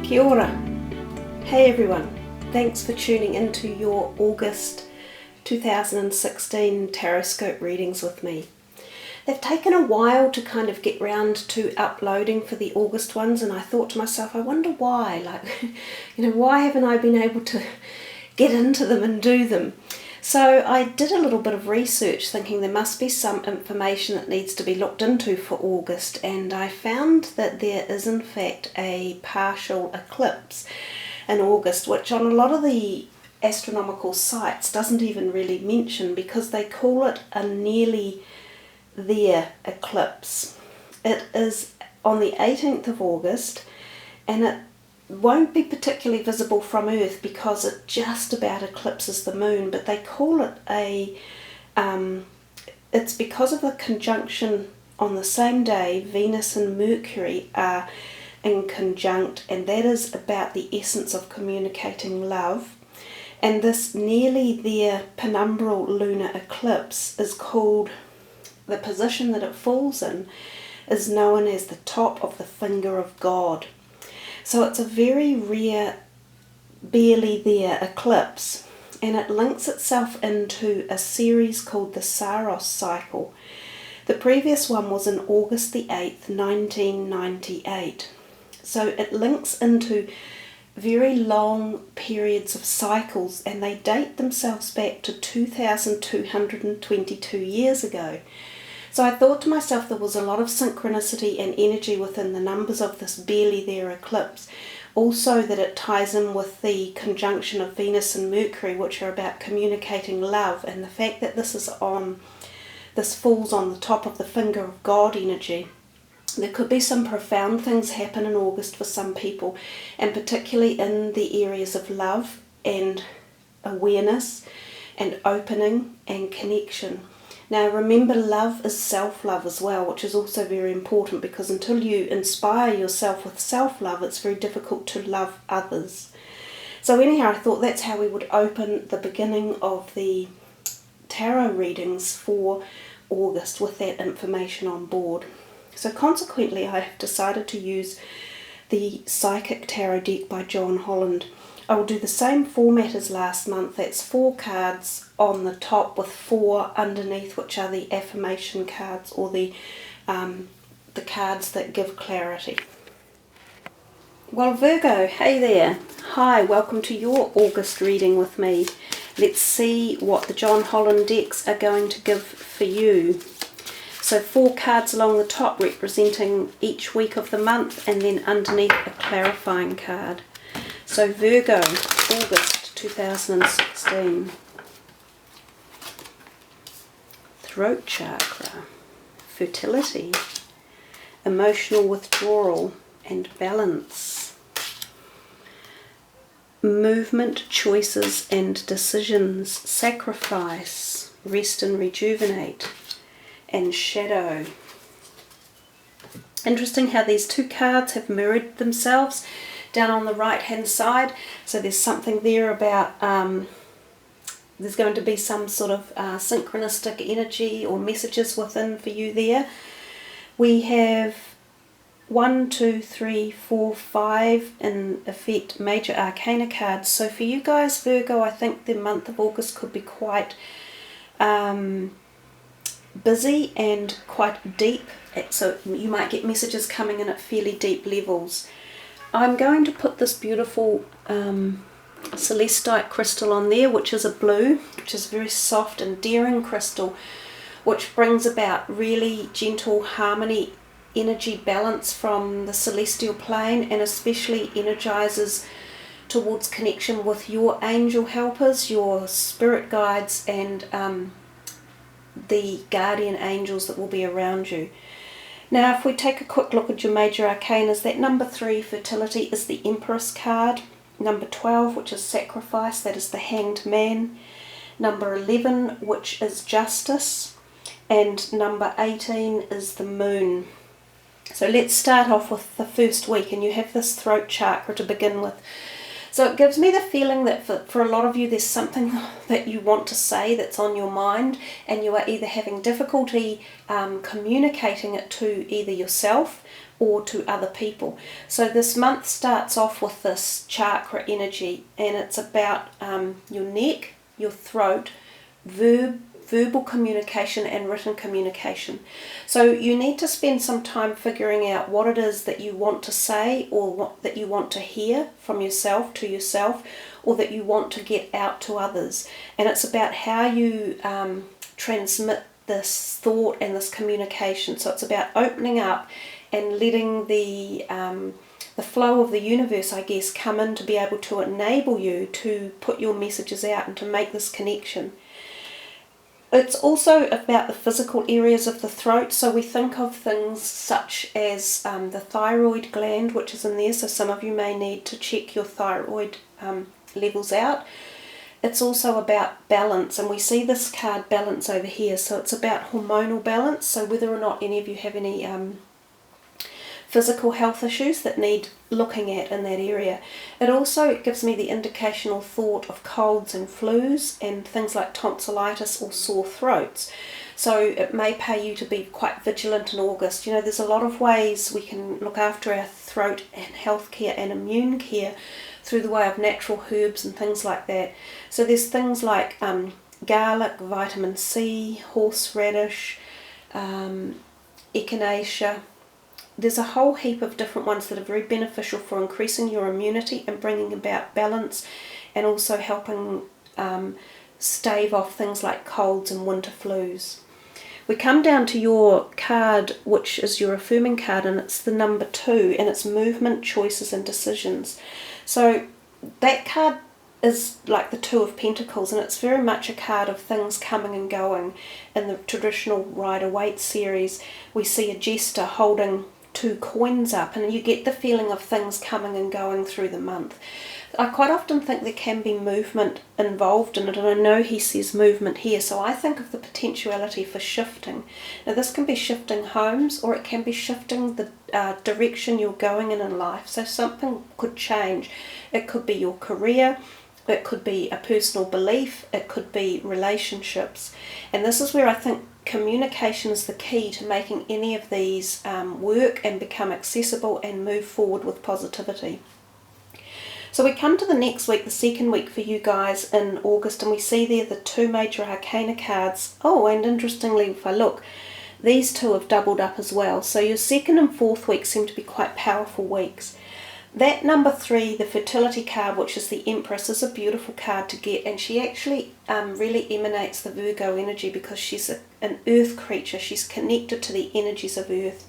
Kia ora. Hey everyone, thanks for tuning into your August 2016 Taroscope readings with me. They've taken a while to kind of get round to uploading for the August ones, and I thought to myself, I wonder why, why haven't I been able to get into them and do them? So I did a little bit of research thinking there must be some information that needs to be looked into for August, and I found that there is in fact a partial eclipse in August, which on a lot of the astronomical sites doesn't even really mention because they call it a nearly there eclipse. It is on the 18th of August and it won't be particularly visible from Earth because it just about eclipses the moon, but they call it it's because of the conjunction on the same day. Venus and Mercury are in conjunct, and that is about the essence of communicating love. And this nearly there penumbral lunar eclipse is called, the position that it falls in is known as the top of the finger of God. So it's a very rare, barely there eclipse, and it links itself into a series called the Saros cycle. The previous one was on August the 8th, 1998. So it links into very long periods of cycles, and they date themselves back to 2,222 years ago. So I thought to myself there was a lot of synchronicity and energy within the numbers of this barely there eclipse. Also that it ties in with the conjunction of Venus and Mercury, which are about communicating love, and the fact that this falls on the top of the finger of God energy. There could be some profound things happen in August for some people, and particularly in the areas of love and awareness and opening and connection. Now remember, love is self-love as well, which is also very important, because until you inspire yourself with self-love, it's very difficult to love others. So anyhow, I thought that's how we would open the beginning of the tarot readings for August, with that information on board. So consequently, I have decided to use the Psychic Tarot deck by John Holland. I will do the same format as last month. That's 4 cards on the top with 4 underneath, which are the affirmation cards, or the cards that give clarity. Well, Virgo, hey there. Hi, welcome to your August reading with me. Let's see what the John Holland decks are going to give for you. So 4 cards along the top representing each week of the month, and then underneath a clarifying card. So Virgo, August 2016. Throat chakra, fertility, emotional withdrawal and balance, movement, choices and decisions, sacrifice, rest and rejuvenate, and shadow. Interesting how these 2 cards have mirrored themselves down on the right hand side. So there's something there about there's going to be some sort of synchronistic energy or messages within for you there. We have 1, 2, 3, 4, 5 in effect major arcana cards. So for you guys, Virgo, I think the month of August could be quite busy and quite deep. So you might get messages coming in at fairly deep levels. I'm going to put this beautiful celestite crystal on there, which is a blue, which is very soft and daring crystal, which brings about really gentle harmony, energy balance from the celestial plane, and especially energizes towards connection with your angel helpers, your spirit guides, and the guardian angels that will be around you. Now if we take a quick look at your major arcanas, that number 3, fertility, is the Empress card. Number 12, which is sacrifice, that is the Hanged Man. Number 11, which is justice. And number 18 is the Moon. So let's start off with the first week, and you have this throat chakra to begin with. So it gives me the feeling that for a lot of you there's something that you want to say that's on your mind, and you are either having difficulty communicating it to either yourself or to other people. So this month starts off with this chakra energy, and it's about your neck, your throat, verbal communication and written communication. So you need to spend some time figuring out what it is that you want to say, or what that you want to hear from yourself to yourself, or that you want to get out to others. And it's about how you transmit this thought and this communication. So it's about opening up and letting the flow of the universe, I guess, come in to be able to enable you to put your messages out and to make this connection. It's also about the physical areas of the throat. So we think of things such as the thyroid gland, which is in there. So some of you may need to check your thyroid levels out. It's also about balance, and we see this card balance over here. So it's about hormonal balance. So whether or not any of you have any physical health issues that need looking at in that area. It also gives me the indication or thought of colds and flus and things like tonsillitis or sore throats. So it may pay you to be quite vigilant in August. You know, there's a lot of ways we can look after our throat and health care and immune care through the way of natural herbs and things like that. So there's things like garlic, vitamin C, horseradish, echinacea. There's a whole heap of different ones that are very beneficial for increasing your immunity and bringing about balance, and also helping stave off things like colds and winter flus. We come down to your card, which is your affirming card, and it's the number 2, and it's movement, choices and decisions. So that card is like the 2 of Pentacles, and it's very much a card of things coming and going. In the traditional Rider-Waite series, we see a jester holding 2 coins up, and you get the feeling of things coming and going through the month. I quite often think there can be movement involved in it, and I know he says movement here, so I think of the potentiality for shifting. Now this can be shifting homes, or it can be shifting the direction you're going in life. So something could change. It could be your career, it could be a personal belief, it could be relationships. And this is where I think communication is the key to making any of these work and become accessible and move forward with positivity. So we come to the next week, the second week for you guys in August, and we see there the 2 major Arcana cards. Oh, and interestingly, if I look, these 2 have doubled up as well. So your second and fourth week seem to be quite powerful weeks. That number 3, the fertility card, which is the Empress, is a beautiful card to get, and she actually really emanates the Virgo energy because she's an earth creature. She's connected to the energies of earth.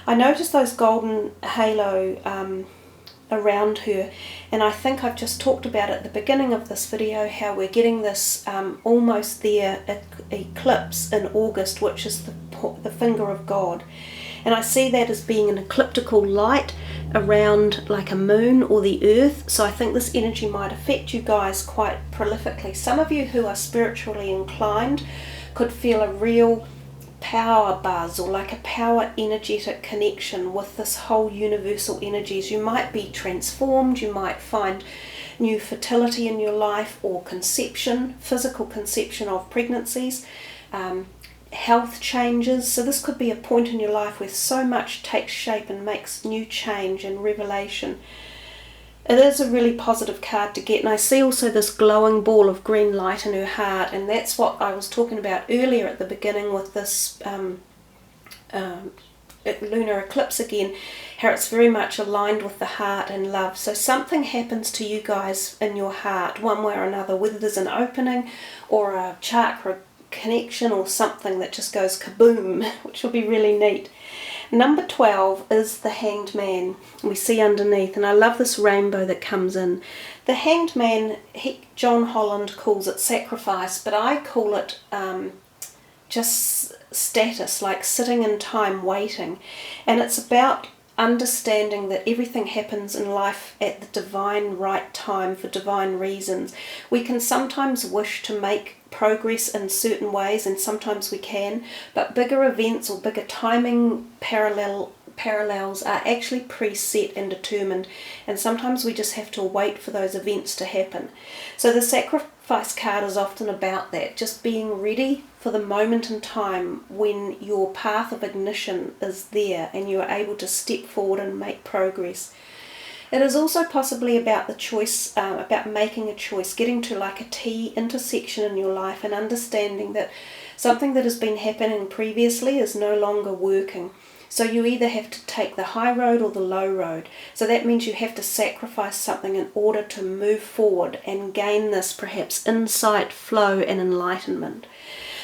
I noticed those golden halo around her, and I think I've just talked about at the beginning of this video how we're getting this almost there eclipse in August, which is the finger of God. And I see that as being an ecliptical light around like a moon or the earth. So I think this energy might affect you guys quite prolifically. Some of you who are spiritually inclined could feel a real power buzz, or like a power energetic connection with this whole universal energies. You might be transformed, you might find new fertility in your life, or conception, physical conception of pregnancies, health changes. So this could be a point in your life where so much takes shape and makes new change and revelation. It is a really positive card to get, and I see also this glowing ball of green light in her heart, and that's what I was talking about earlier at the beginning with this lunar eclipse again, how it's very much aligned with the heart and love. So something happens to you guys in your heart one way or another, whether there's an opening or a chakra connection or something that just goes kaboom, which will be really neat. Number 12 is the Hanged Man, we see underneath, and I love this rainbow that comes in. The Hanged Man, John Holland calls it sacrifice, but I call it just status, like sitting in time waiting. And it's about understanding that everything happens in life at the divine right time for divine reasons. We can sometimes wish to make progress in certain ways, and sometimes we can, but bigger events or bigger timing parallels are actually preset and determined, and sometimes we just have to wait for those events to happen. So the sacrifice card is often about that, just being ready for the moment in time when your path of ignition is there and you are able to step forward and make progress. It is also possibly about the choice, about making a choice, getting to like a T intersection in your life and understanding that something that has been happening previously is no longer working. So you either have to take the high road or the low road. So that means you have to sacrifice something in order to move forward and gain this perhaps insight, flow and enlightenment.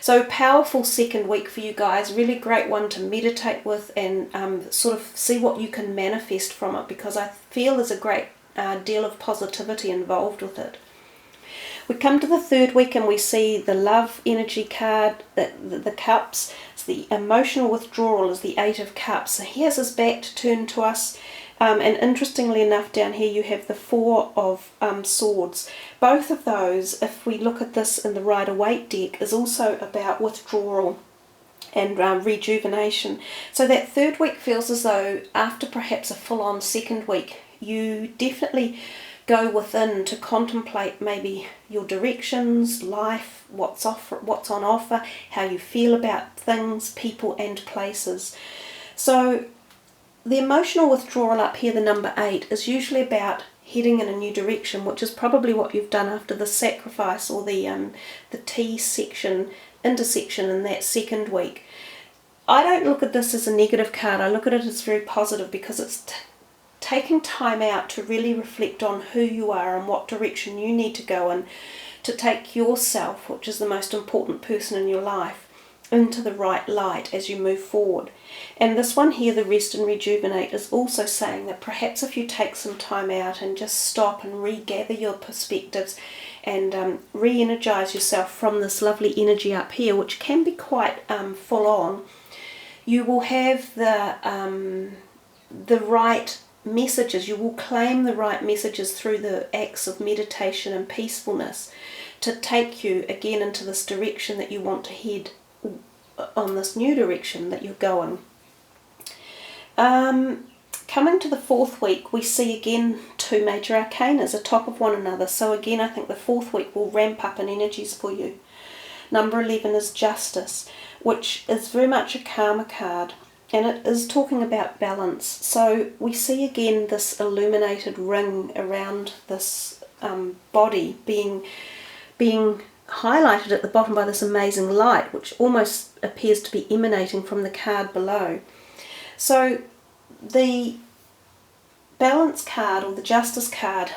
So powerful second week for you guys, really great one to meditate with and sort of see what you can manifest from it, because I feel there's a great deal of positivity involved with it. We come to the third week and we see the love energy card, the cups. It's the emotional withdrawal is the 8 of cups. So he has his back to turn to us. And interestingly enough, down here you have the 4 of swords. Both of those, if we look at this in the Rider-Waite deck, is also about withdrawal and rejuvenation. So that third week feels as though after perhaps a full-on second week, you definitely go within to contemplate maybe your directions, life, what's on offer, how you feel about things, people and places. So the emotional withdrawal up here, the number 8, is usually about heading in a new direction, which is probably what you've done after the sacrifice or the T section, intersection in that second week. I don't look at this as a negative card. I look at it as very positive, because it's taking time out to really reflect on who you are and what direction you need to go in to take yourself, which is the most important person in your life, into the right light as you move forward. And this one here, the rest and rejuvenate, is also saying that perhaps if you take some time out and just stop and regather your perspectives and re-energize yourself from this lovely energy up here, which can be quite full on, you will have the right messages. You will claim the right messages through the acts of meditation and peacefulness to take you again into this direction that you want to head on, this new direction that you're going. Coming to the fourth week, we see again 2 major arcanas atop of one another. So again, I think the fourth week will ramp up in energies for you. Number 11 is Justice, which is very much a karma card, and it is talking about balance. So we see again this illuminated ring around this body being highlighted at the bottom by this amazing light, which almost appears to be emanating from the card below. So the balance card or the justice card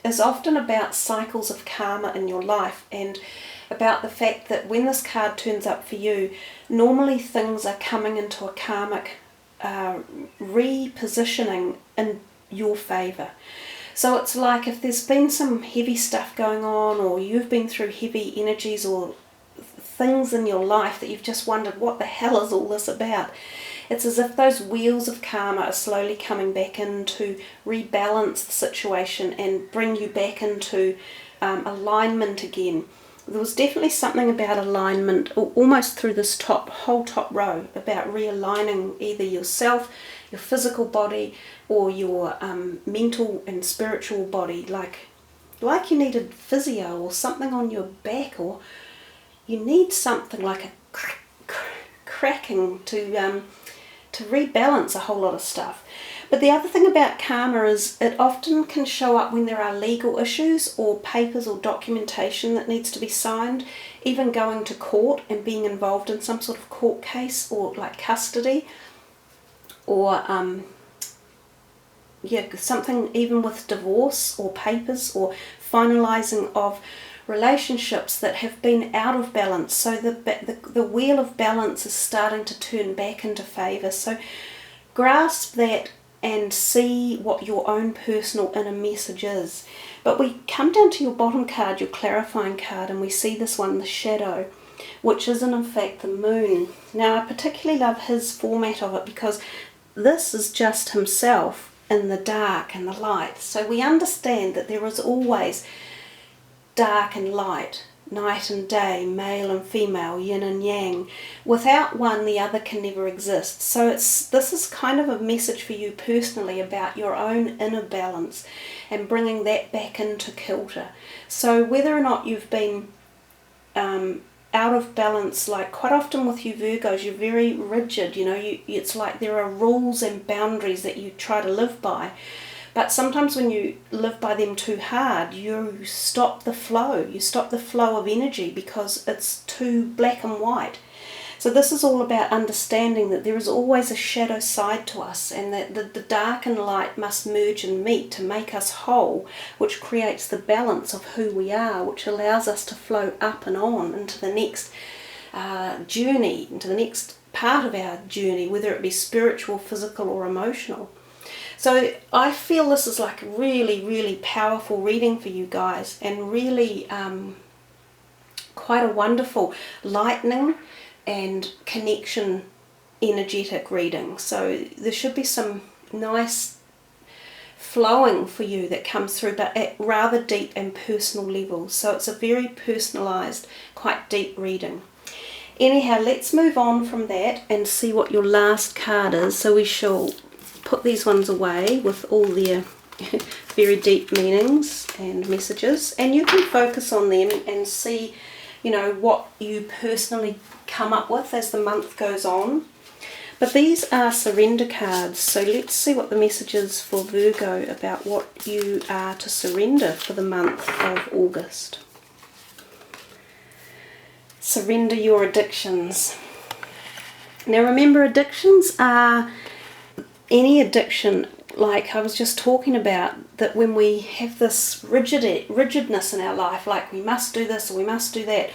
is often about cycles of karma in your life, and about the fact that when this card turns up for you, normally things are coming into a karmic repositioning in your favour. So it's like if there's been some heavy stuff going on, or you've been through heavy energies or things in your life that you've just wondered, what the hell is all this about? It's as if those wheels of karma are slowly coming back in to rebalance the situation and bring you back into alignment again. There was definitely something about alignment almost through this whole top row, about realigning either yourself, your physical body, or your mental and spiritual body, like you needed physio or something on your back, or you need something like a cracking to rebalance a whole lot of stuff. But the other thing about karma is it often can show up when there are legal issues or papers or documentation that needs to be signed, even going to court and being involved in some sort of court case, or like custody, or something even with divorce or papers or finalising of relationships that have been out of balance. So the wheel of balance is starting to turn back into favour. So grasp that and see what your own personal inner message is. But we come down to your bottom card, your clarifying card, and we see this one, the shadow, which is in fact the moon. Now I particularly love his format of it, because this is just himself in the dark and the light. So we understand that there is always dark and light. night and day, male and female, yin and yang. Without one, the other can never exist. So this is kind of a message for you personally about your own inner balance and bringing that back into kilter. So whether or not you've been out of balance, like quite often with you Virgos, you're very rigid, you know, it's like there are rules and boundaries that you try to live by. But sometimes when you live by them too hard, you stop the flow. You stop the flow of energy because it's too black and white. So this is all about understanding that there is always a shadow side to us, and that the dark and light must merge and meet to make us whole, which creates the balance of who we are, which allows us to flow up and on into the next journey, into the next part of our journey, whether it be spiritual, physical or emotional. So I feel this is like a really, really powerful reading for you guys, and really quite a wonderful lightning and connection energetic reading. So there should be some nice flowing for you that comes through, but at rather deep and personal levels. So it's a very personalized, quite deep reading. Anyhow, let's move on from that and see what your last card is. So we shall put these ones away with all their very deep meanings and messages, and you can focus on them and see, you know, what you personally come up with as the month goes on. But these are surrender cards, so let's see what the message is for Virgo about what you are to surrender for the month of August. Surrender your addictions. Now remember, addictions are any addiction, like I was just talking about, that when we have this rigidness in our life, like we must do this or we must do that,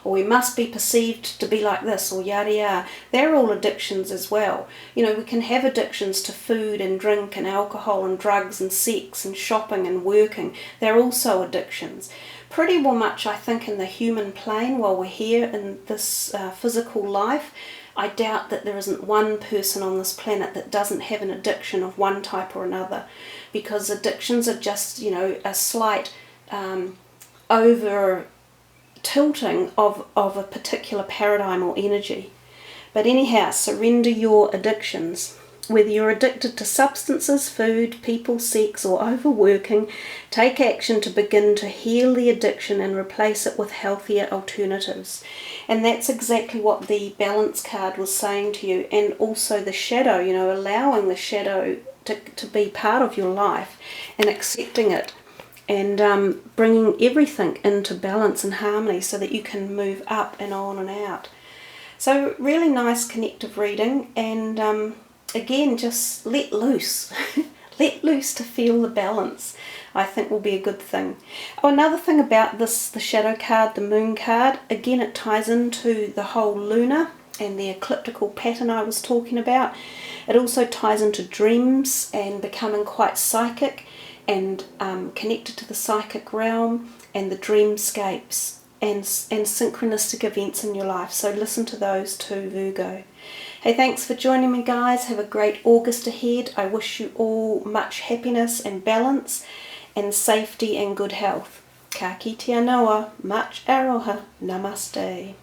or we must be perceived to be like this, or yada yada, they're all addictions as well. You know, we can have addictions to food and drink and alcohol and drugs and sex and shopping and working. They're also addictions. Pretty well much, I think, in the human plane while we're here in this physical life, I doubt that there isn't one person on this planet that doesn't have an addiction of one type or another, because addictions are just, you know, a slight over tilting of a particular paradigm or energy. But anyhow, surrender your addictions. Whether you're addicted to substances, food, people, sex or overworking, take action to begin to heal the addiction and replace it with healthier alternatives. And that's exactly what the balance card was saying to you, and also the shadow, you know, allowing the shadow to be part of your life and accepting it, and bringing everything into balance and harmony so that you can move up and on and out. So really nice connective reading, and again, just let loose. Let loose to feel the balance, I think will be a good thing. Oh, another thing about this, the shadow card, the moon card, again it ties into the whole lunar and the ecliptical pattern I was talking about. It also ties into dreams and becoming quite psychic and connected to the psychic realm and the dreamscapes and synchronistic events in your life. So listen to those too, Virgo. Hey, thanks for joining me, guys. Have a great August ahead. I wish you all much happiness and balance and safety and good health. Ka kite Anoa, much Aroha. Namaste.